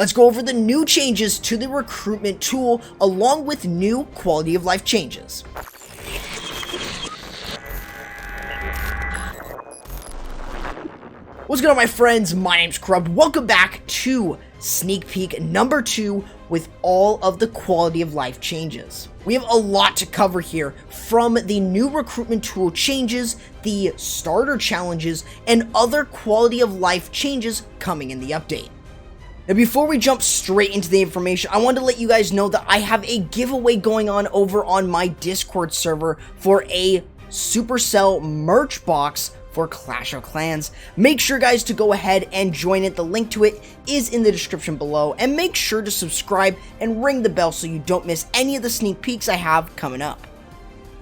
Let's go over the new changes to the recruitment tool along with new quality of life changes. What's going on, my friends? My name's Corrupt. Welcome back to sneak peek number 2 with all of the quality of life changes. We have a lot to cover here, from the new recruitment tool changes, the starter challenges, and other quality of life changes coming in the update. Now, before we jump straight into the information, I wanted to let you guys know that I have a giveaway going on over on my Discord server for a Supercell merch box for Clash of Clans. Make sure, guys, to go ahead and join it. The link to it is in the description below, and make sure to subscribe and ring the bell so you don't miss any of the sneak peeks I have coming up.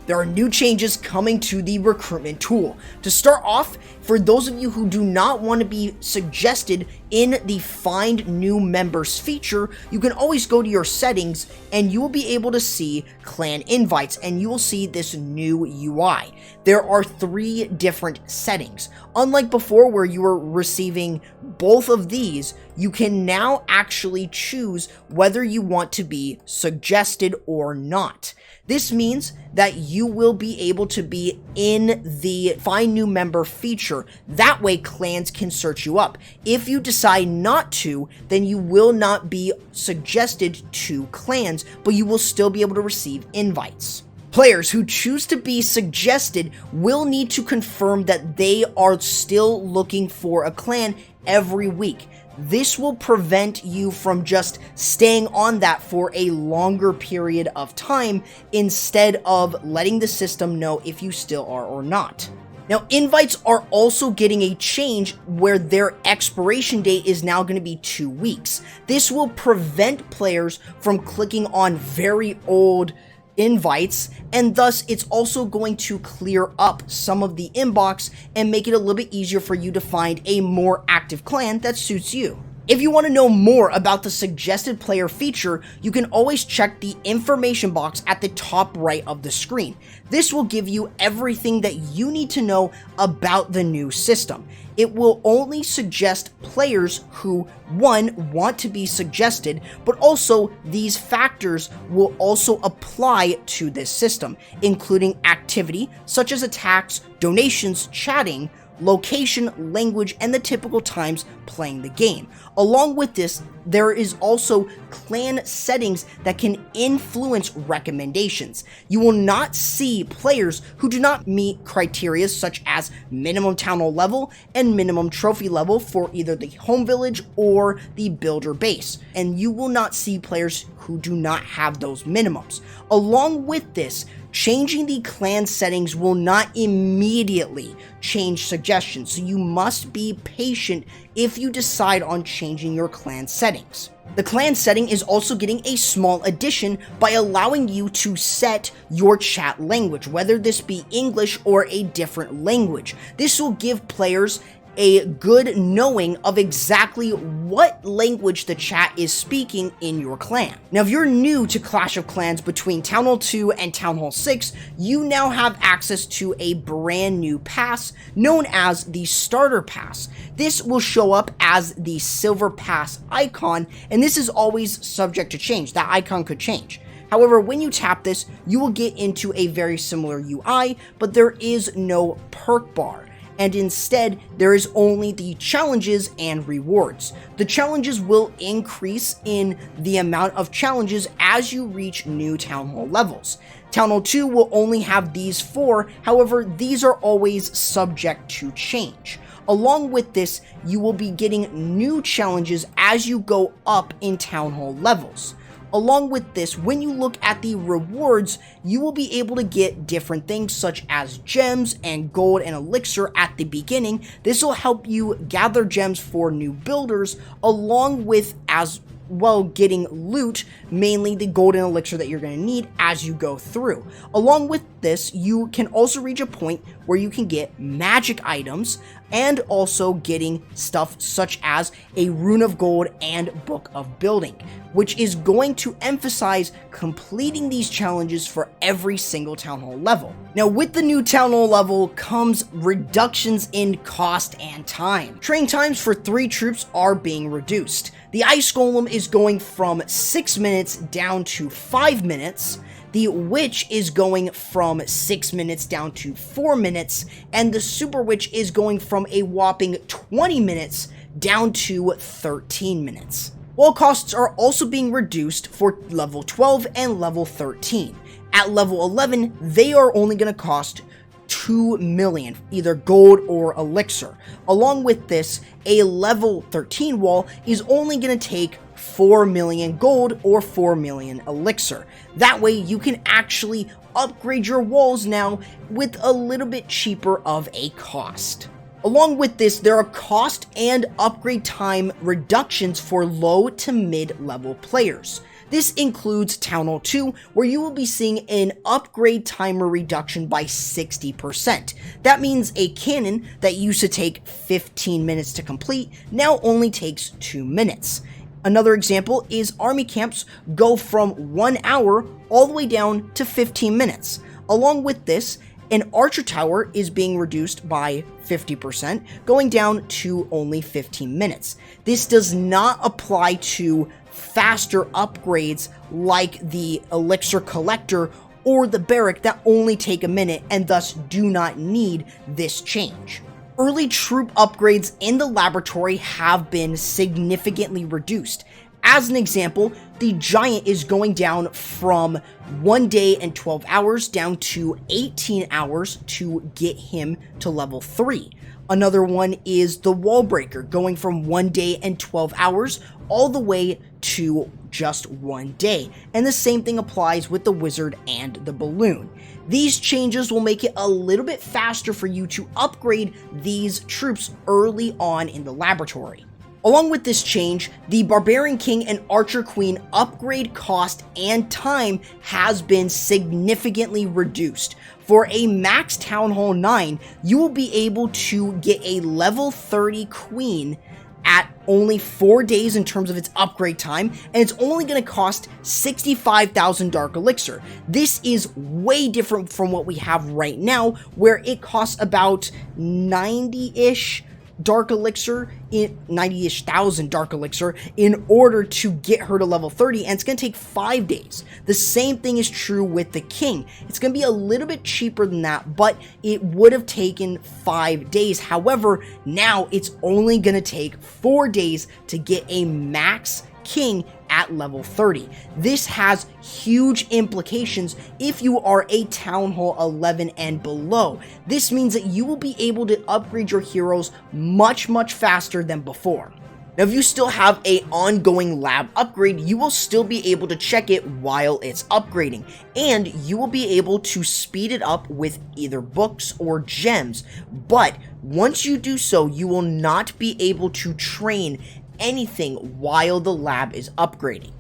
There are new changes coming to the recruitment tool. To start off, for those of you who do not want to be suggested in the Find New Members feature, you can always go to your settings and you will be able to see clan invites, and you will see this new UI. There are 3 different settings. Unlike before where you were receiving both of these, you can now actually choose whether you want to be suggested or not. This means that you will be able to be in the Find New Member feature. That way clans can search you up. If you decide not to, then you will not be suggested to clans, but you will still be able to receive invites. Players who choose to be suggested will need to confirm that they are still looking for a clan every week. This will prevent you from just staying on that for a longer period of time instead of letting the system know if you still are or not. Now, invites are also getting a change where their expiration date is now going to be 2 weeks. This will prevent players from clicking on very old invites, and thus it's also going to clear up some of the inbox and make it a little bit easier for you to find a more active clan that suits you. If you want to know more about the suggested player feature, you can always check the information box at the top right of the screen. This will give you everything that you need to know about the new system. It will only suggest players who, 1, want to be suggested, but also these factors will also apply to this system, including activity such as attacks, donations, chatting, location, language, and the typical times playing the game. Along with this, there is also clan settings that can influence recommendations. You will not see players who do not meet criteria such as minimum town hall level and minimum trophy level for either the home village or the builder base, and you will not see players who do not have those minimums. Along with this, changing the clan settings will not immediately change suggestions, so you must be patient if you decide on changing your clan settings. The clan setting is also getting a small addition by allowing you to set your chat language, whether this be English or a different language. This will give players a good knowing of exactly what language the chat is speaking in your clan. Now, if you're new to Clash of Clans between Town Hall 2 and Town Hall 6, you now have access to a brand new pass known as the Starter Pass. This will show up as the Silver Pass icon, and this is always subject to change. That icon could change. However, when you tap this, you will get into a very similar UI, but there is no perk bar, and instead there is only the challenges and rewards. The challenges will increase in the amount of challenges as you reach new Town Hall levels. Town Hall 2 will only have these 4, however, these are always subject to change. Along with this, you will be getting new challenges as you go up in Town Hall levels. Along with this, when you look at the rewards, you will be able to get different things such as gems and gold and elixir at the beginning. This will help you gather gems for new builders, along with as well getting loot, mainly the gold and elixir that you're going to need as you go through. Along with this, you can also reach a point where you can get magic items and also getting stuff such as a Rune of Gold and Book of Building, which is going to emphasize completing these challenges for every single Town Hall level. Now, with the new Town Hall level comes reductions in cost and time. Training times for 3 troops are being reduced. The Ice Golem is going from 6 minutes down to 5 minutes. The Witch is going from 6 minutes down to 4 minutes, and the Super Witch is going from a whopping 20 minutes down to 13 minutes. Wall costs are also being reduced for level 12 and level 13. At level 11, they are only going to cost 2 million, either gold or elixir. Along with this, a level 13 wall is only going to take 4 million gold or 4 million elixir. That way you can actually upgrade your walls now with a little bit cheaper of a cost. Along with this, there are cost and upgrade time reductions for low to mid-level players. This includes Town Hall 2, where you will be seeing an upgrade timer reduction by 60%. That means a cannon that used to take 15 minutes to complete now only takes 2 minutes. Another example is army camps go from 1 hour all the way down to 15 minutes. Along with this, an archer tower is being reduced by 50%, going down to only 15 minutes. This does not apply to faster upgrades like the elixir collector or the barrack that only take a minute and thus do not need this change. Early troop upgrades in the laboratory have been significantly reduced. As an example, the Giant is going down from 1 day and 12 hours down to 18 hours to get him to level 3. Another one is the Wall Breaker, going from 1 day and 12 hours all the way to just 1 day. And the same thing applies with the Wizard and the Balloon. These changes will make it a little bit faster for you to upgrade these troops early on in the laboratory. Along with this change, the Barbarian King and Archer Queen upgrade cost and time has been significantly reduced. For a max Town Hall 9, you will be able to get a level 30 Queen at only 4 days in terms of its upgrade time, and it's only going to cost 65,000 Dark Elixir. This is way different from what we have right now, where it costs about 90-ish Dark Elixir, 90-ish thousand Dark Elixir in order to get her to level 30, and it's going to take 5 days. The same thing is true with the King. It's going to be a little bit cheaper than that, but it would have taken 5 days. However, now it's only going to take 4 days to get a max King at level 30. This has huge implications if you are a Town Hall 11 and below. This means that you will be able to upgrade your heroes much faster than before. Now, if you still have an ongoing lab upgrade, you will still be able to check it while it's upgrading, and you will be able to speed it up with either books or gems. But once you do so, you will not be able to train anything while the lab is upgrading.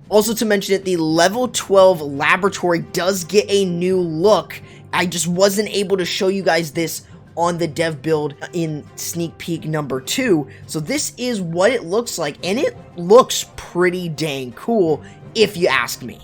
Also, to mention it, the level 12 laboratory does get a new look. I just wasn't able to show you guys this on the dev build in sneak peek number 2. So this is what it looks like, and it looks pretty dang cool if you ask me.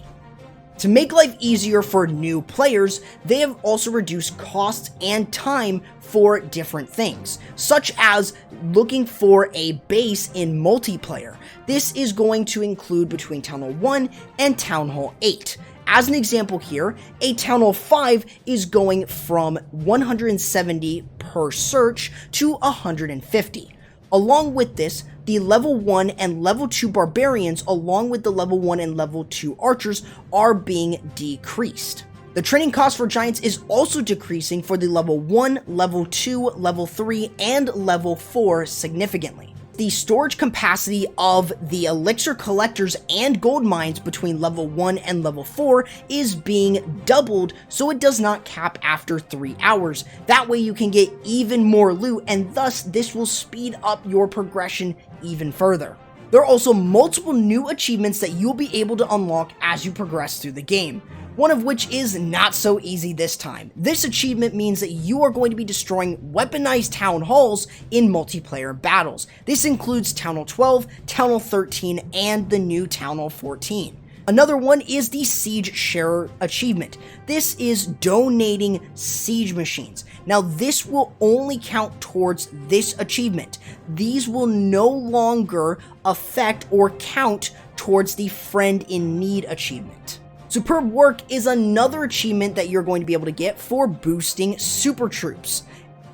To make life easier for new players, they have also reduced costs and time for different things, such as looking for a base in multiplayer. This is going to include between Town Hall 1 and Town Hall 8. As an example here, a Town Hall 5 is going from 170 per search to 150. Along with this, the level 1 and level 2 barbarians, along with the level 1 and level 2 archers, are being decreased. The training cost for giants is also decreasing for the level 1, level 2, level 3, and level 4 significantly. The storage capacity of the elixir collectors and gold mines between level 1 and level 4 is being doubled, so it does not cap after 3 hours. That way you can get even more loot, and thus this will speed up your progression even further. There are also multiple new achievements that you'll be able to unlock as you progress through the game, one of which is not so easy this time. This achievement means that you are going to be destroying weaponized town halls in multiplayer battles. This includes Town Hall 12, Town Hall 13, and the new Town Hall 14. Another one is the Siege Sharer achievement. This is donating siege machines. Now this will only count towards this achievement. These will no longer affect or count towards the Friend in Need achievement. Superb Work is another achievement that you're going to be able to get for boosting super troops.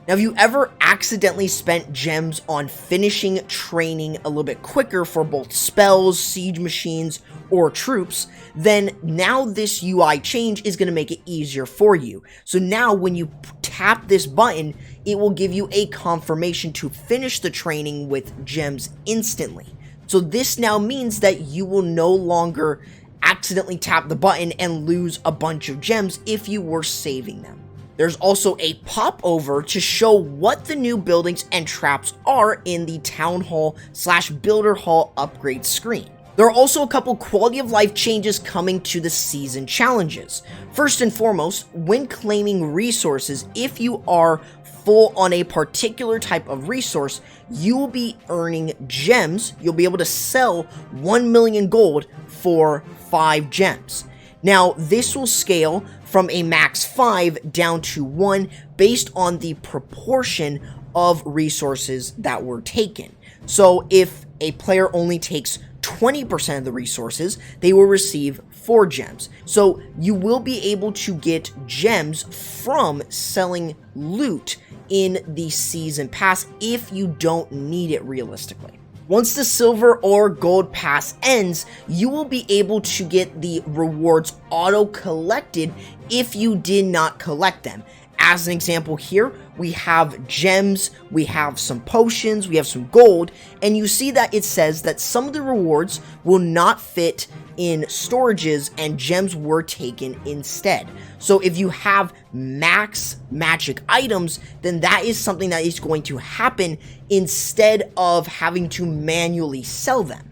Now, if you ever accidentally spent gems on finishing training a little bit quicker for both spells, siege machines, or troops, then now this UI change is going to make it easier for you. So now when you tap this button, it will give you a confirmation to finish the training with gems instantly. So this now means that you will no longer accidentally tap the button and lose a bunch of gems if you were saving them. There's also a popover to show what the new buildings and traps are in the Town Hall / Builder Hall upgrade screen. There are also a couple quality of life changes coming to the season challenges. First and foremost, when claiming resources, if you are full on a particular type of resource, you will be earning gems. You'll be able to sell 1 million gold for 5 gems. Now, this will scale from a max 5 down to 1 based on the proportion of resources that were taken. So if a player only takes 20% of the resources, they will receive 4 gems. So you will be able to get gems from selling loot in the season pass if you don't need it realistically. Once the silver or gold pass ends, you will be able to get the rewards auto-collected if you did not collect them. As an example here, we have gems, we have some potions, we have some gold, and you see that it says that some of the rewards will not fit in storages and gems were taken instead. So if you have max magic items, then that is something that is going to happen instead of having to manually sell them.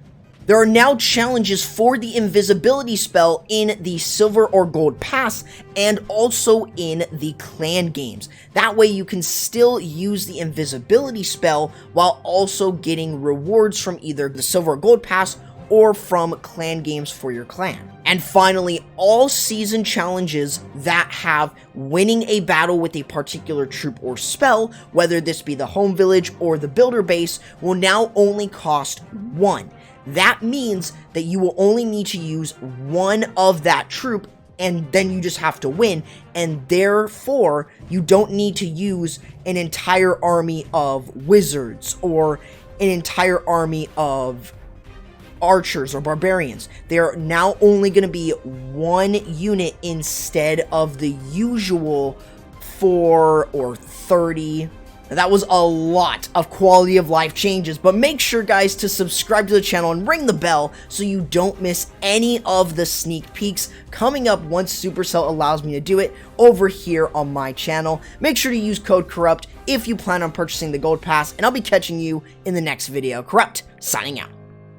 There are now challenges for the invisibility spell in the silver or gold pass and also in the clan games. That way you can still use the invisibility spell while also getting rewards from either the silver or gold pass or from clan games for your clan. And finally, all season challenges that have winning a battle with a particular troop or spell, whether this be the home village or the builder base, will now only cost 1. That means that you will only need to use 1 of that troop and then you just have to win, and therefore you don't need to use an entire army of wizards or an entire army of archers or barbarians. They're now only going to be 1 unit instead of the usual 4 or 30. Now, that was a lot of quality of life changes, but make sure, guys, to subscribe to the channel and ring the bell so you don't miss any of the sneak peeks coming up once Supercell allows me to do it over here on my channel. Make sure to use code Corrupt if you plan on purchasing the Gold Pass, and I'll be catching you in the next video. Corrupt, signing out.